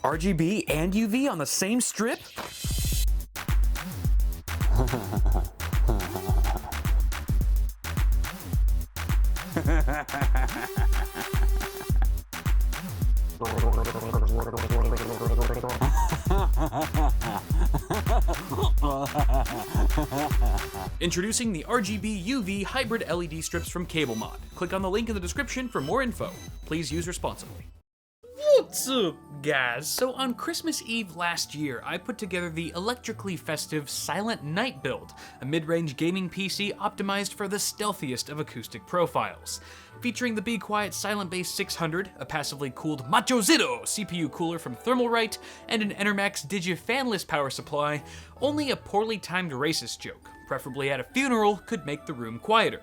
RGB and UV on the same strip? Introducing the RGB UV hybrid LED strips from CableMod. Click on the link in the description for more info. Please use responsibly. What's up, guys? So on Christmas Eve last year, I put together the electrically festive Silent Night build, a mid-range gaming PC optimized for the stealthiest of acoustic profiles. Featuring the Be Quiet Silent Base 600, a passively cooled Macho Zero CPU cooler from Thermalright, and an Enermax Digi fanless power supply, only a poorly timed racist joke, preferably at a funeral, could make the room quieter.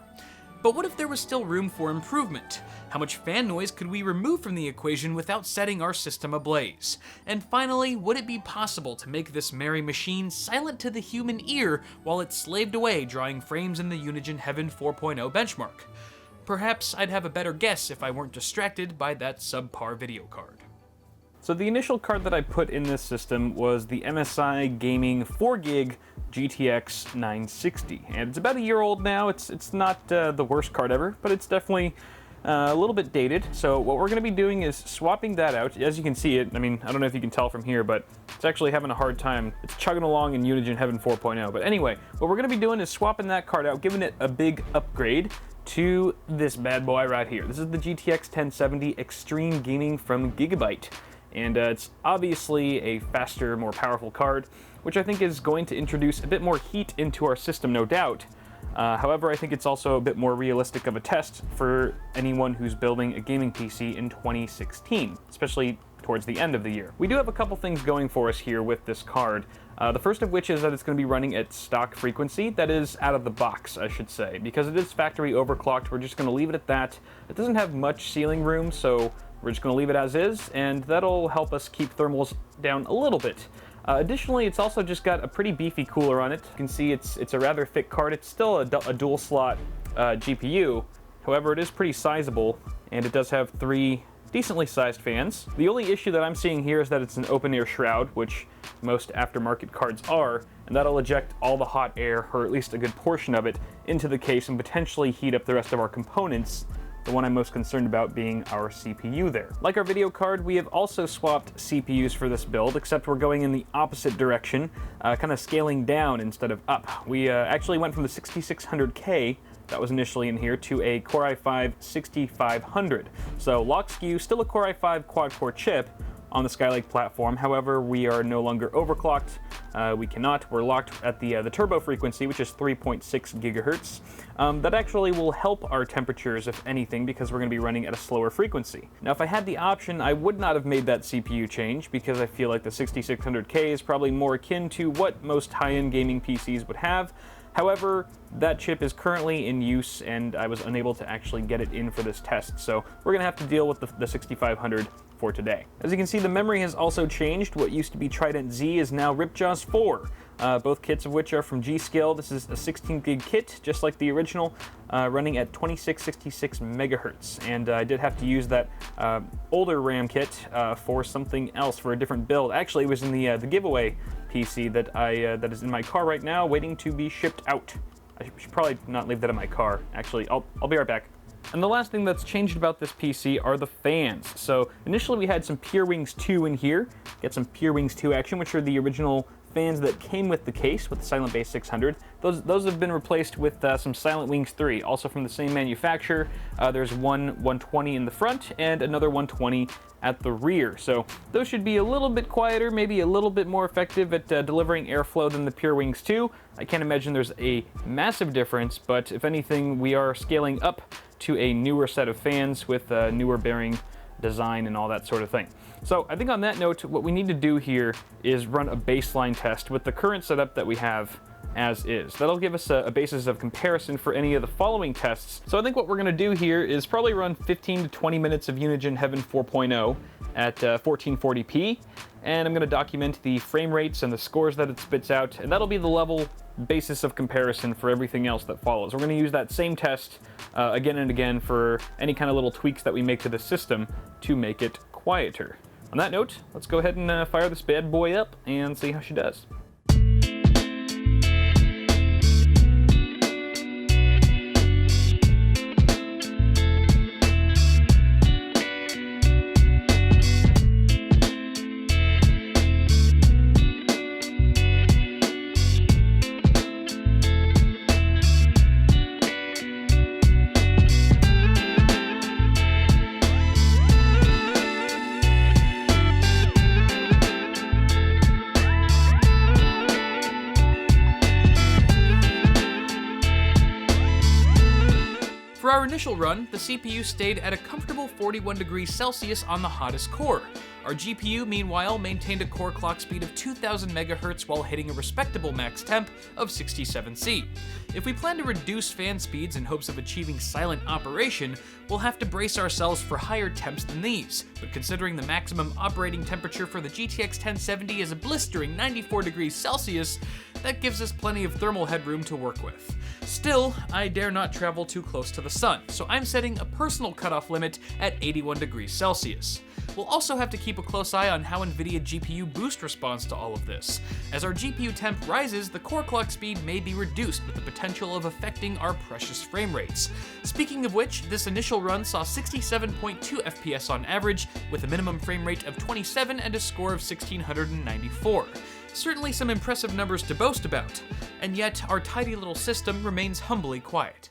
But what if there was still room for improvement? How much fan noise could we remove from the equation without setting our system ablaze? And finally, would it be possible to make this merry machine silent to the human ear while it slaved away drawing frames in the Unigine Heaven 4.0 benchmark? Perhaps I'd have a better guess if I weren't distracted by that subpar video card. So the initial card that I put in this system was the MSI Gaming 4GB GTX 960, and it's about a year old now. It's not the worst card ever, but it's definitely a little bit dated. So what we're going to be doing is swapping that out. As you can see it, I mean, I don't know if you can tell from here, but it's actually having a hard time. It's chugging along in Unigine Heaven 4.0. But anyway, what we're going to be doing is swapping that card out, giving it a big upgrade to this bad boy right here. This is the GTX 1070 Extreme Gaming from Gigabyte. And it's obviously a faster, more powerful card, which I think is going to introduce a bit more heat into our system, no doubt. However, I think it's also a bit more realistic of a test for anyone who's building a gaming PC in 2016, especially towards the end of the year. We do have a couple things going for us here with this card. The first of which is that it's going to be running at stock frequency, that is out of the box, I should say. Because it is factory overclocked, we're just going to leave it at that. It doesn't have much ceiling room, so we're just going to leave it as is, and that'll help us keep thermals down a little bit. Additionally, it's also just got a pretty beefy cooler on it. You can see it's a rather thick card. It's still a dual slot GPU. However, it is pretty sizable, and it does have 3 decently sized fans. The only issue that I'm seeing here is that it's an open air shroud, which most aftermarket cards are, and that'll eject all the hot air, or at least a good portion of it, into the case and potentially heat up the rest of our components. The one I'm most concerned about being our CPU there. Like our video card, we have also swapped CPUs for this build, except we're going in the opposite direction, kind of scaling down instead of up. We actually went from the 6600K that was initially in here to a Core i5 6500. So lock skew, still a Core i5 quad-core chip on the Skylake platform. However, we are no longer overclocked. We're locked at the turbo frequency, which is 3.6 gigahertz. That actually will help our temperatures, if anything, because we're going to be running at a slower frequency. Now, if I had the option, I would not have made that CPU change, because I feel like the 6600K is probably more akin to what most high-end gaming PCs would have. However, that chip is currently in use, and I was unable to actually get it in for this test, so we're going to have to deal with the 6500 for today. As you can see, the memory has also changed. What used to be Trident Z is now Ripjaws 4, both kits of which are from G.Skill. This is a 16 gig kit, just like the original, running at 2666 megahertz. And I did have to use that older RAM kit for something else, for a different build. Actually, it was in the giveaway PC that is in my car right now, waiting to be shipped out. I should probably not leave that in my car. Actually, I'll be right back. And the last thing that's changed about this PC are the fans. So initially we had some PureWings 2 in here. Get some PureWings 2 action, which are the original fans that came with the case, with the Silent Base 600. Those have been replaced with some Silent Wings 3, also from the same manufacturer. There's one 120 in the front and another 120 at the rear. So those should be a little bit quieter, maybe a little bit more effective at delivering airflow than the PureWings 2. I can't imagine there's a massive difference, but if anything, we are scaling up to a newer set of fans with newer bearing design and all that sort of thing. So I think on that note, what we need to do here is run a baseline test with the current setup that we have as is. That'll give us a basis of comparison for any of the following tests. So I think what we're going to do here is probably run 15 to 20 minutes of Unigine Heaven 4.0 at 1440p, and I'm going to document the frame rates and the scores that it spits out, and that'll be the level basis of comparison for everything else that follows. We're going to use that same test again and again for any kind of little tweaks that we make to the system to make it quieter. On that note, let's go ahead and fire this bad boy up and see how she does. For our initial run, the CPU stayed at a comfortable 41 degrees Celsius on the hottest core. Our GPU, meanwhile, maintained a core clock speed of 2000 MHz while hitting a respectable max temp of 67C. If we plan to reduce fan speeds in hopes of achieving silent operation, we'll have to brace ourselves for higher temps than these, but considering the maximum operating temperature for the GTX 1070 is a blistering 94 degrees Celsius, that gives us plenty of thermal headroom to work with. Still, I dare not travel too close to the sun, so I'm setting a personal cutoff limit at 81 degrees Celsius. We'll also have to keep a close eye on how NVIDIA GPU Boost responds to all of this. As our GPU temp rises, the core clock speed may be reduced with the potential of affecting our precious frame rates. Speaking of which, this initial run saw 67.2 FPS on average, with a minimum frame rate of 27 and a score of 1694. Certainly some impressive numbers to boast about, and yet our tidy little system remains humbly quiet.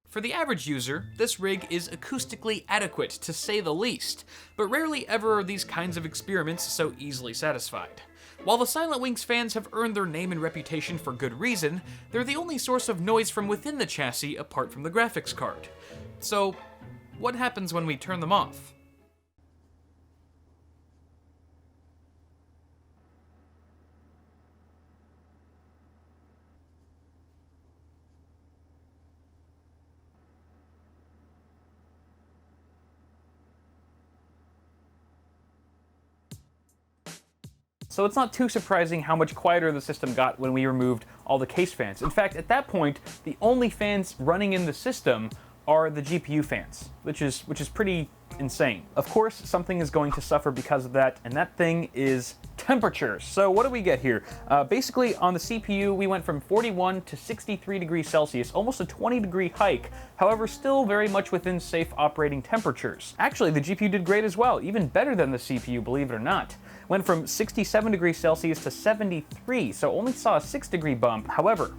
For the average user, this rig is acoustically adequate, to say the least, but rarely ever are these kinds of experiments so easily satisfied. While the Silent Wings fans have earned their name and reputation for good reason, they're the only source of noise from within the chassis apart from the graphics card. So, what happens when we turn them off? So it's not too surprising how much quieter the system got when we removed all the case fans. In fact, at that point, the only fans running in the system are the GPU fans, which is pretty insane. Of course, something is going to suffer because of that, and that thing is temperature. So what do we get here? Basically, on the CPU, we went from 41 to 63 degrees Celsius, almost a 20-degree hike, however, still very much within safe operating temperatures. Actually, the GPU did great as well, even better than the CPU, believe it or not. Went from 67 degrees Celsius to 73, so only saw a 6-degree bump. However,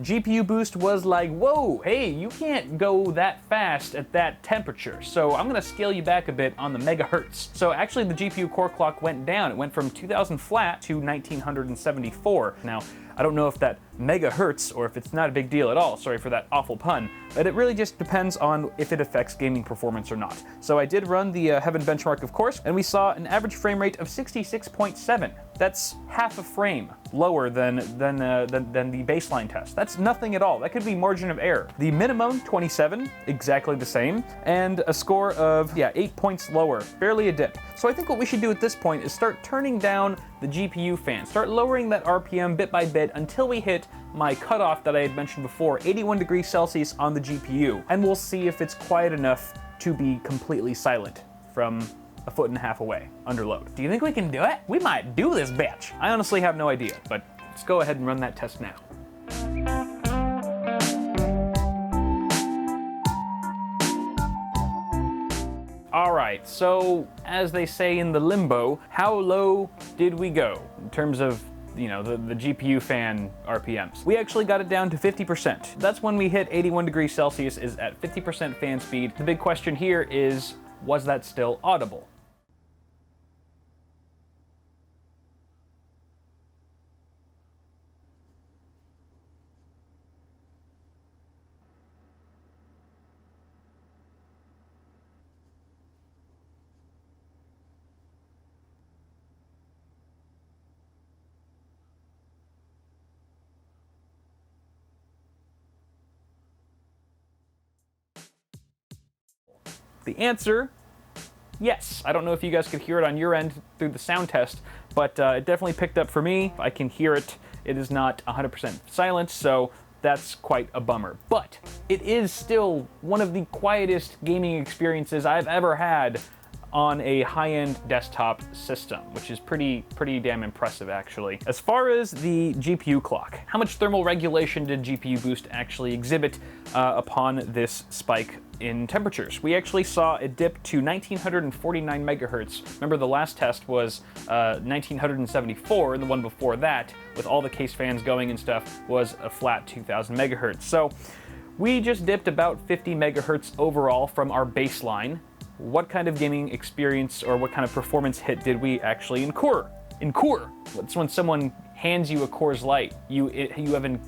GPU Boost was like, whoa, hey, you can't go that fast at that temperature, so I'm gonna scale you back a bit on the megahertz. So actually the GPU core clock went down. It went from 2000 flat to 1974. Now, I don't know if that megahertz or if it's not a big deal at all, sorry for that awful pun, but it really just depends on if it affects gaming performance or not. So I did run the Heaven benchmark, of course, and we saw an average frame rate of 66.7. That's half a frame lower than the baseline test. That's nothing at all. That could be margin of error. The minimum, 27, exactly the same, and a score of, 8 points lower, barely a dip. So I think what we should do at this point is start turning down the GPU fan, start lowering that RPM bit by bit until we hit my cutoff that I had mentioned before, 81 degrees Celsius on the GPU, and we'll see if it's quiet enough to be completely silent from a foot and a half away, under load. Do you think we can do it? We might do this bitch. I honestly have no idea, but let's go ahead and run that test now. Alright, so as they say in the limbo, how low did we go in terms of the GPU fan RPMs? We actually got it down to 50%. That's when we hit 81 degrees Celsius, is at 50% fan speed. The big question here is, was that still audible? The answer, yes. I don't know if you guys could hear it on your end through the sound test, but it definitely picked up for me. I can hear it. It is not 100% silent, so that's quite a bummer. But it is still one of the quietest gaming experiences I've ever had on a high-end desktop system, which is pretty damn impressive, actually. As far as the GPU clock, how much thermal regulation did GPU boost actually exhibit upon this spike in temperatures? We actually saw a dip to 1949 megahertz. Remember, the last test was 1974, and the one before that, with all the case fans going and stuff, was a flat 2000 megahertz. So we just dipped about 50 megahertz overall from our baseline. What kind of gaming experience or what kind of performance hit did we actually incur? That's when someone hands you a Coors Light. You have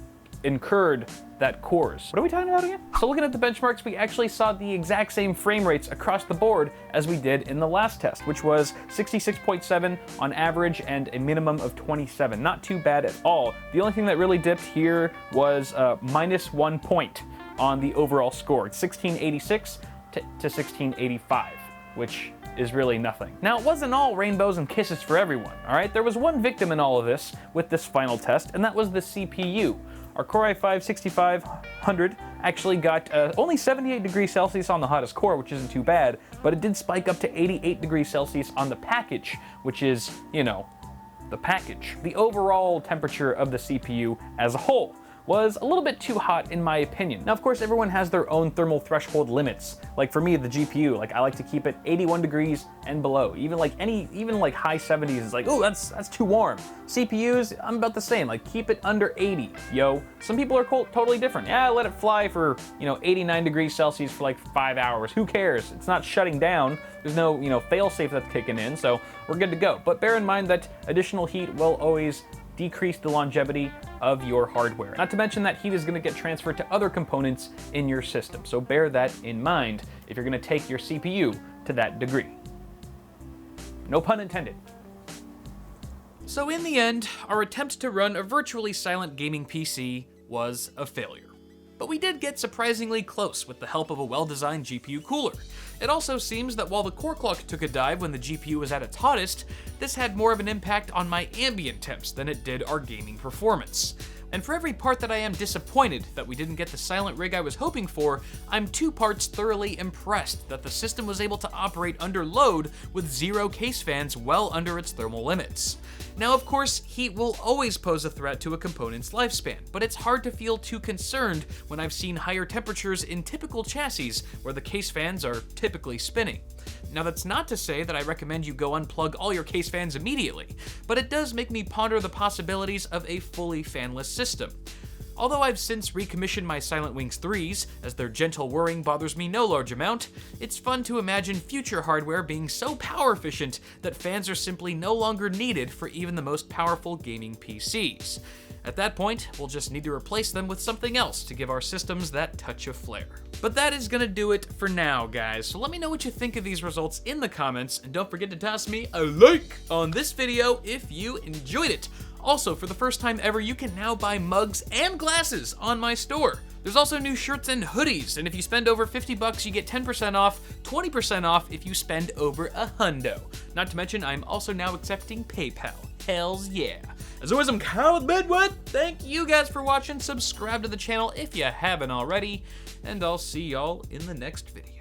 incurred that Coors. What are we talking about again? So looking at the benchmarks, we actually saw the exact same frame rates across the board as we did in the last test, which was 66.7 on average and a minimum of 27. Not too bad at all. The only thing that really dipped here was -1 point on the overall score. 1686 to 1685, which is really nothing. Now, it wasn't all rainbows and kisses for everyone, all right? There was one victim in all of this with this final test, and that was the CPU. Our Core i5-6500 actually got only 78 degrees Celsius on the hottest core, which isn't too bad, but it did spike up to 88 degrees Celsius on the package, which is, you know, the package. The overall temperature of the CPU as a whole was a little bit too hot in my opinion. Now, of course, everyone has their own thermal threshold limits. Like for me, the GPU, like I like to keep it 81 degrees and below. Even like high 70s is like, oh, that's too warm. CPUs, I'm about the same. Like keep it under 80, yo. Some people are totally different. Yeah, let it fly for 89 degrees Celsius for like 5 hours. Who cares? It's not shutting down. There's no fail-safe that's kicking in, so we're good to go. But bear in mind that additional heat will always decrease the longevity of your hardware. Not to mention that heat is going to get transferred to other components in your system, so bear that in mind if you're going to take your CPU to that degree. No pun intended. So in the end, our attempt to run a virtually silent gaming PC was a failure. But we did get surprisingly close with the help of a well-designed GPU cooler. It also seems that while the core clock took a dive when the GPU was at its hottest, this had more of an impact on my ambient temps than it did our gaming performance. And for every part that I am disappointed that we didn't get the silent rig I was hoping for, I'm 2 parts thoroughly impressed that the system was able to operate under load with 0 case fans well under its thermal limits. Now, of course, heat will always pose a threat to a component's lifespan, but it's hard to feel too concerned when I've seen higher temperatures in typical chassis where the case fans are typically spinning. Now, that's not to say that I recommend you go unplug all your case fans immediately, but it does make me ponder the possibilities of a fully fanless system. Although I've since recommissioned my Silent Wings 3s, as their gentle whirring bothers me no large amount, it's fun to imagine future hardware being so power efficient that fans are simply no longer needed for even the most powerful gaming PCs. At that point, we'll just need to replace them with something else to give our systems that touch of flair. But that is gonna do it for now, guys, so let me know what you think of these results in the comments, and don't forget to toss me a like on this video if you enjoyed it. Also, for the first time ever, you can now buy mugs and glasses on my store. There's also new shirts and hoodies, and if you spend over 50 bucks, you get 10% off, 20% off if you spend over $100. Not to mention, I'm also now accepting PayPal. Hells yeah. As always, I'm Kyle with Bitwit. Thank you guys for watching. Subscribe to the channel if you haven't already, and I'll see y'all in the next video.